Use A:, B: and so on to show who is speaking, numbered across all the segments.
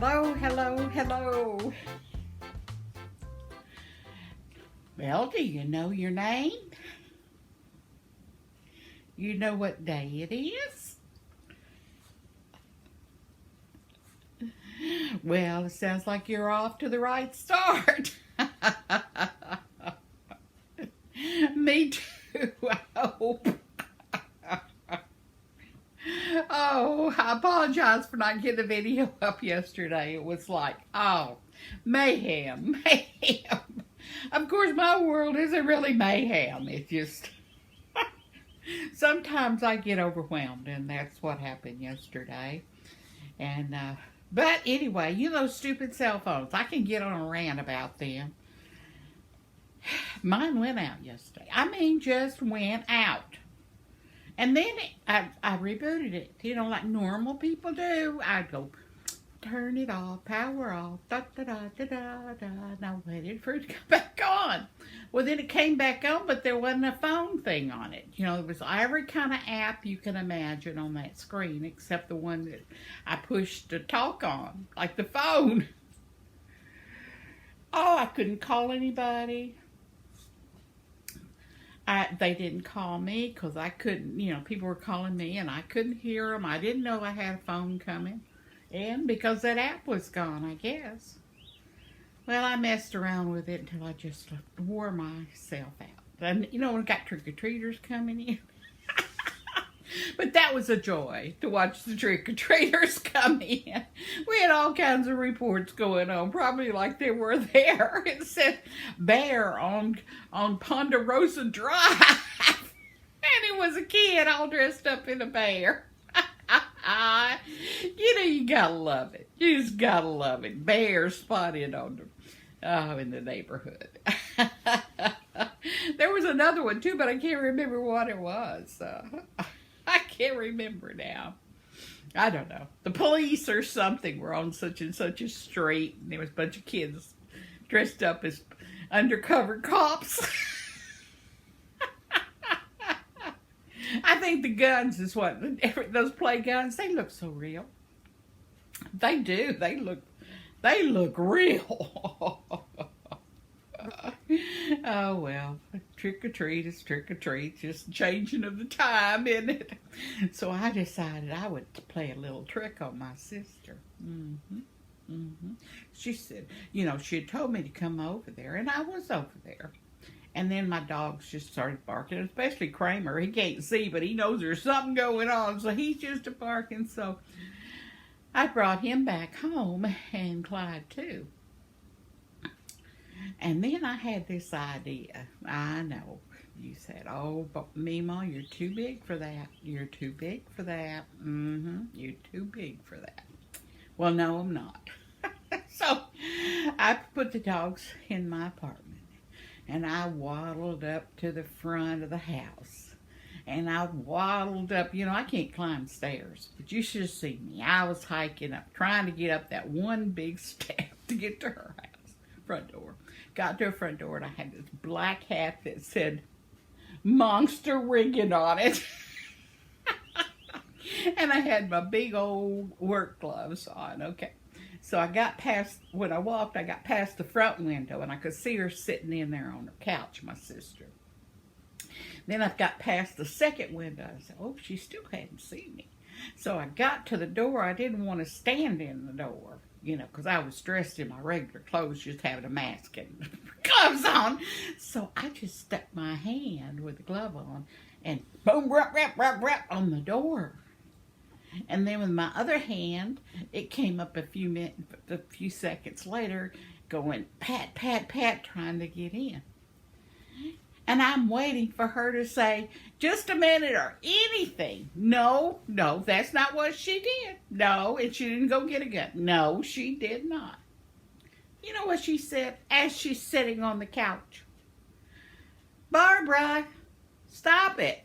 A: Hello, hello, hello. Well, do you know your name? You know what day it is? Well, it sounds like you're off to the right start. Me too, I hope. Oh, I apologize for not getting the video up yesterday. It was like, oh, mayhem. Of course, my world isn't really mayhem. It's just, sometimes I get overwhelmed, and that's what happened yesterday. And, but anyway, you know, stupid cell phones. I can get on a rant about them. Mine went out yesterday. I mean, just went out. And then I rebooted it, you know, like normal people do. I'd go, turn it off, power off, da-da-da-da-da-da, and I waited for it to come back on. Well, then it came back on, but there wasn't a phone thing on it. You know, there was every kind of app you can imagine on that screen, except the one that I pushed to talk on, like the phone. Oh, I couldn't call anybody. They didn't call me because I couldn't, you know, people were calling me and I couldn't hear them. I didn't know I had a phone coming. And because that app was gone, I guess. Well, I messed around with it until I just wore myself out. And, you know, we got trick-or-treaters coming in. But that was a joy to watch the trick-or-treaters come in. We had all kinds of reports going on, probably like they were there. It said bear on Ponderosa Drive. And it was a kid all dressed up in a bear. You know, you gotta love it. You just gotta love it. Bear spotted on in the neighborhood. There was another one too, but I can't remember what it was. I can't remember now. I don't know. The police or something were on such and such a street, and there was a bunch of kids dressed up as undercover cops. I think the guns is what, those play guns, they look so real. They do. They look real. Oh, well, trick-or-treat is trick-or-treat, just changing of the time, isn't it? So I decided I would play a little trick on my sister. She said, you know, she had told me to come over there, and I was over there. And then my dogs just started barking, especially Kramer. He can't see, but he knows there's something going on, so he's just barking. So I brought him back home, and Clyde too. And then I had this idea. I know. You said, oh, but Mema, you're too big for that. You're too big for that. You're too big for that. Well, no, I'm not. So I put the dogs in my apartment. And I waddled up to the front of the house. And I waddled up. You know, I can't climb stairs. But you should have seen me. I was hiking up, trying to get up that one big step to get to her house. Front door. Got to her front door, and I had this black hat that said Monster Rigging on it. And I had my big old work gloves on. Okay. So I got past, when I walked, I got past the front window, and I could see her sitting in there on her couch, my sister. Then I got past the second window. I said, oh, she still hadn't seen me. So I got to the door. I didn't want to stand in the door, you know, because I was dressed in my regular clothes, just having a mask and gloves on. So I just stuck my hand with the glove on and boom, rap, rap, rap, rap on the door. And then with my other hand, it came up a few seconds later, going pat, pat, pat, trying to get in. And I'm waiting for her to say, just a minute or anything. No, that's not what she did. No, and she didn't go get a gun. No, she did not. You know what she said as she's sitting on the couch? Barbara, stop it.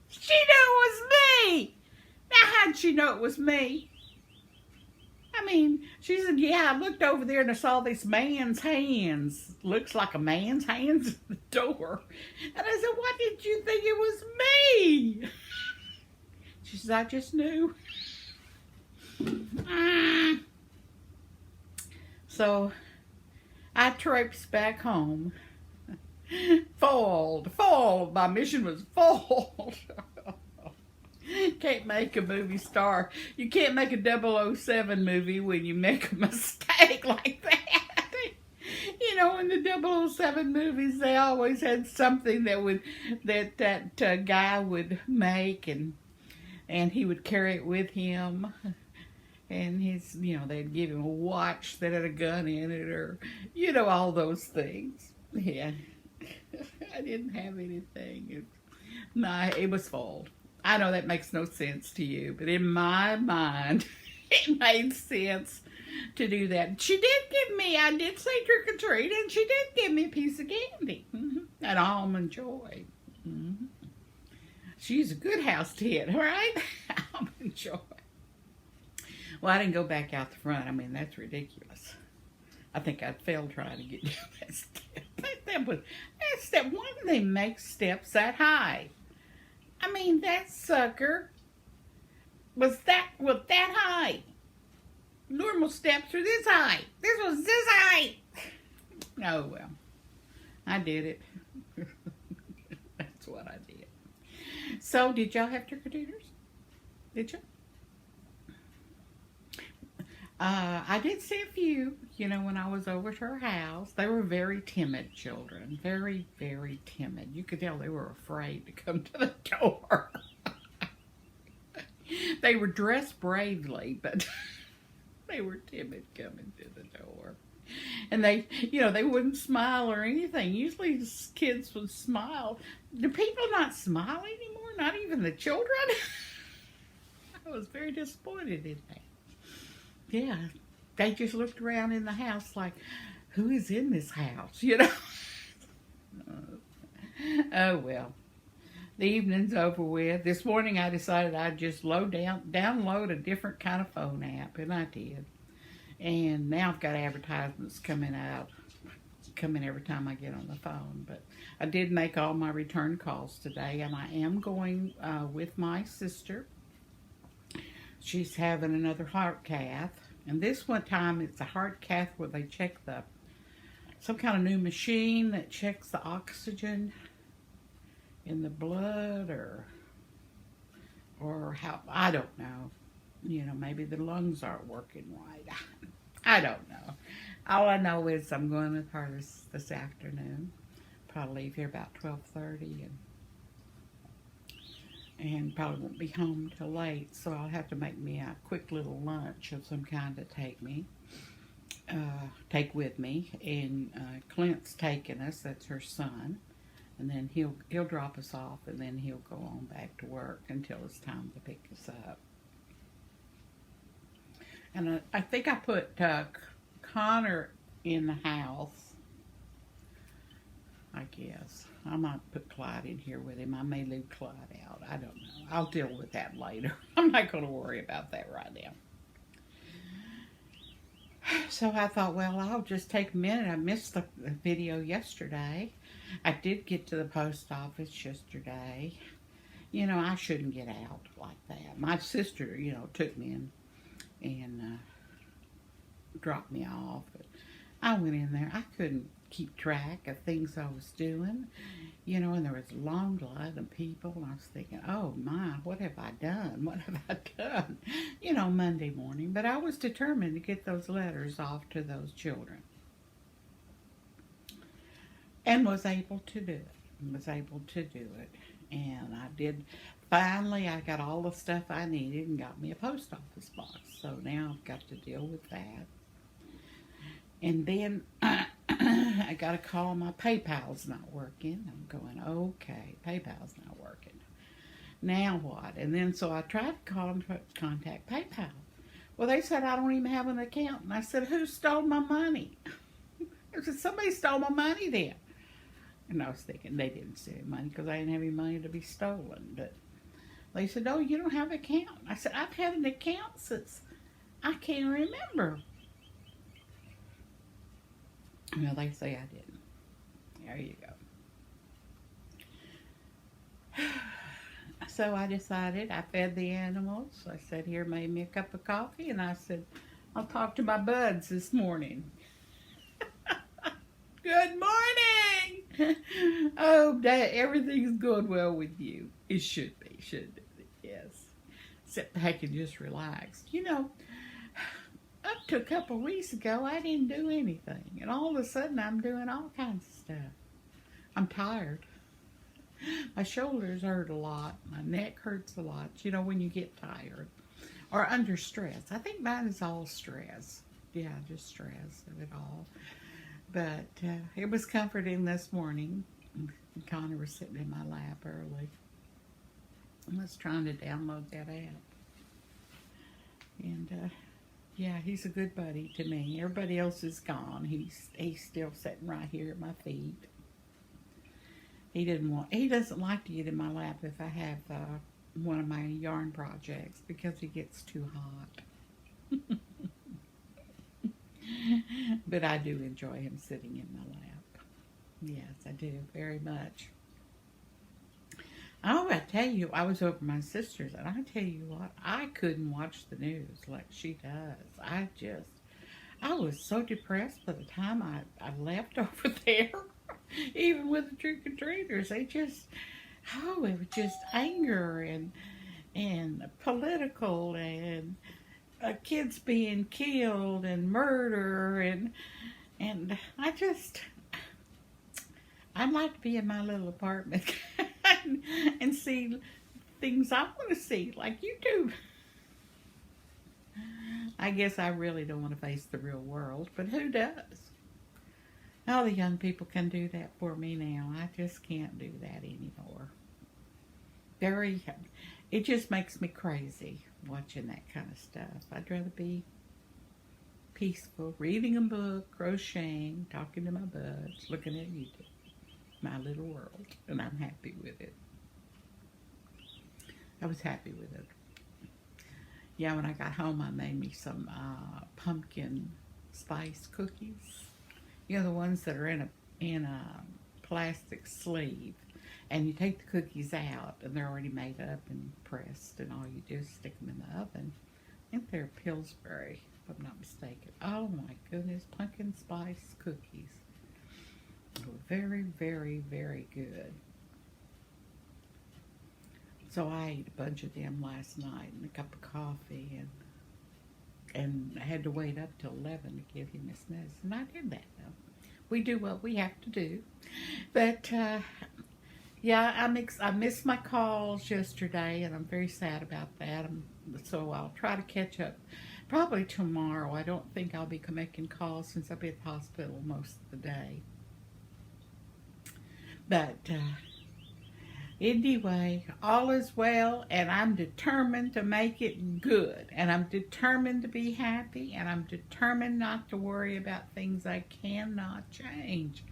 A: She knew it was me. Now, how'd she know it was me? I mean, she said, yeah, I looked over there and I saw this man's hands. Looks like a man's hands at the door. And I said, why did you think it was me? She said, I just knew. So I traipsed back home. Foiled. My mission was foiled. Can't make a movie star. You can't make a 007 movie when you make a mistake like that. You know, in the 007 movies, they always had something that guy would make, and he would carry it with him. And they'd give him a watch that had a gun in it, or, all those things. Yeah. I didn't have anything. It was foiled. I know that makes no sense to you, but in my mind, it made sense to do that. I did say trick or treat, and she did give me a piece of candy. An almond joy. She's a good house to hit, right? Almond joy. Well, I didn't go back out the front. I mean, that's ridiculous. I think I'd fail trying to get down that step. That step. Why do they make steps that high? I mean, that sucker was that high. Normal steps are this high. This was this high. Oh, well. I did it. That's what I did. So, did y'all have trick-or-treaters? Did you? I did see a few, when I was over to her house. They were very timid children. Very, very timid. You could tell they were afraid to come to the door. They were dressed bravely, but they were timid coming to the door. And they wouldn't smile or anything. Usually kids would smile. Do people not smile anymore? Not even the children? I was very disappointed in that. Yeah, they just looked around in the house like, who is in this house, Oh, well. The evening's over with. This morning I decided I'd just download a different kind of phone app, and I did. And now I've got advertisements coming every time I get on the phone. But I did make all my return calls today, and I am going with my sister. She's having another heart cath, and this one time it's a heart cath where they check some kind of new machine that checks the oxygen in the blood, or how, I don't know. Maybe the lungs aren't working right. I don't know. All I know is I'm going with her this afternoon. Probably leave here about 12:30, and probably won't be home till late, so I'll have to make me a quick little lunch of some kind to take with me. And Clint's taking us, that's her son, and then he'll drop us off, and then he'll go on back to work until it's time to pick us up. And I think I put Connor in the house, I guess. I might put Clyde in here with him. I may leave Clyde out. I don't know. I'll deal with that later. I'm not going to worry about that right now. So I thought, well, I'll just take a minute. I missed the video yesterday. I did get to the post office yesterday. I shouldn't get out like that. My sister, took me and dropped me off. But I went in there. I couldn't keep track of things I was doing, and there was a long line of people, and I was thinking, oh my, what have I done? What have I done? Monday morning. But I was determined to get those letters off to those children, and was able to do it. And I did. Finally, I got all the stuff I needed and got me a post office box. So now I've got to deal with that. And then I got a call, my PayPal's not working. I'm going, okay, PayPal's not working. Now what? And then so I tried to call them to contact PayPal. Well, they said I don't even have an account. And I said, who stole my money? I said, somebody stole my money then. And I was thinking they didn't steal money because I didn't have any money to be stolen. But they said, oh, you don't have an account. I said, I've had an account since I can't remember. Well, they say I didn't. There you go. so I decided, I fed the animals. I said, here, made me a cup of coffee. And I said, I'll talk to my buds this morning. Good morning. Oh, Dad, everything's going well with you. It should be, shouldn't it? Yes. Sit back and just relax. You know, up to a couple of weeks ago, I didn't do anything. And all of a sudden, I'm doing all kinds of stuff. I'm tired. My shoulders hurt a lot. My neck hurts a lot. You know, when you get tired or under stress. I think mine is all stress. Yeah, just stress of it all. But it was comforting this morning. Connor was sitting in my lap early. I was trying to download that app. And yeah, he's a good buddy to me. Everybody else is gone. He's still sitting right here at my feet. He doesn't like to get in my lap if I have one of my yarn projects because he gets too hot. But I do enjoy him sitting in my lap. Yes, I do very much. Oh, I tell you, I was over at my sister's, and I tell you what, I couldn't watch the news like she does. I was so depressed by the time I left over there. Even with the trick-or-treaters, it was just anger and political and kids being killed and murder and I'd like to be in my little apartment and see things I want to see like you do. I guess I really don't want to face the real world, but who does? All the young people can do that for me now. I just can't do that anymore. It just makes me crazy watching that kind of stuff. I'd rather be peaceful, reading a book, crocheting, talking to my buds, looking at YouTube. My little world, and I'm happy with it. I was happy with it. Yeah, when I got home, I made me some pumpkin spice cookies. You know, the ones that are in a plastic sleeve, and you take the cookies out, and they're already made up and pressed, and all you do is stick them in the oven. I think they're Pillsbury, if I'm not mistaken. Oh my goodness, pumpkin spice cookies. They were very, very, very good. So I ate a bunch of them last night and a cup of coffee, and I had to wait up till 11 to give him his medicine. I did that though. We do what we have to do. But yeah, I missed my calls yesterday, and I'm very sad about that. So I'll try to catch up probably tomorrow. I don't think I'll be making calls since I'll be at the hospital most of the day. But anyway, all is well, and I'm determined to make it good, and I'm determined to be happy, and I'm determined not to worry about things I cannot change.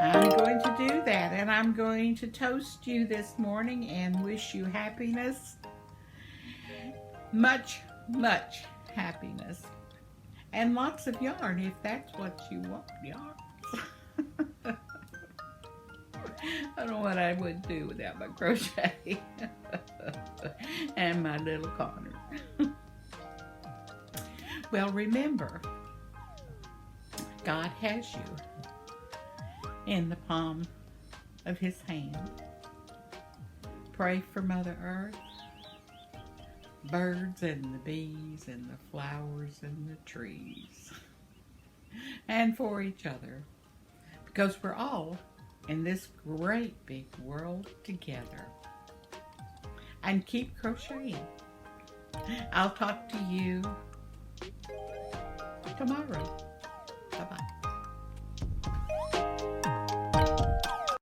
A: I'm going to do that, and I'm going to toast you this morning and wish you happiness, much, much happiness, and lots of yarn if that's what you want, yarn. I don't know what I would do without my crochet and my little Connor. Well, remember, God has you in the palm of His hand. Pray for Mother Earth, birds and the bees and the flowers and the trees, and for each other, because we're all in this great big world together. And keep crocheting. I'll talk to you tomorrow. Bye-bye.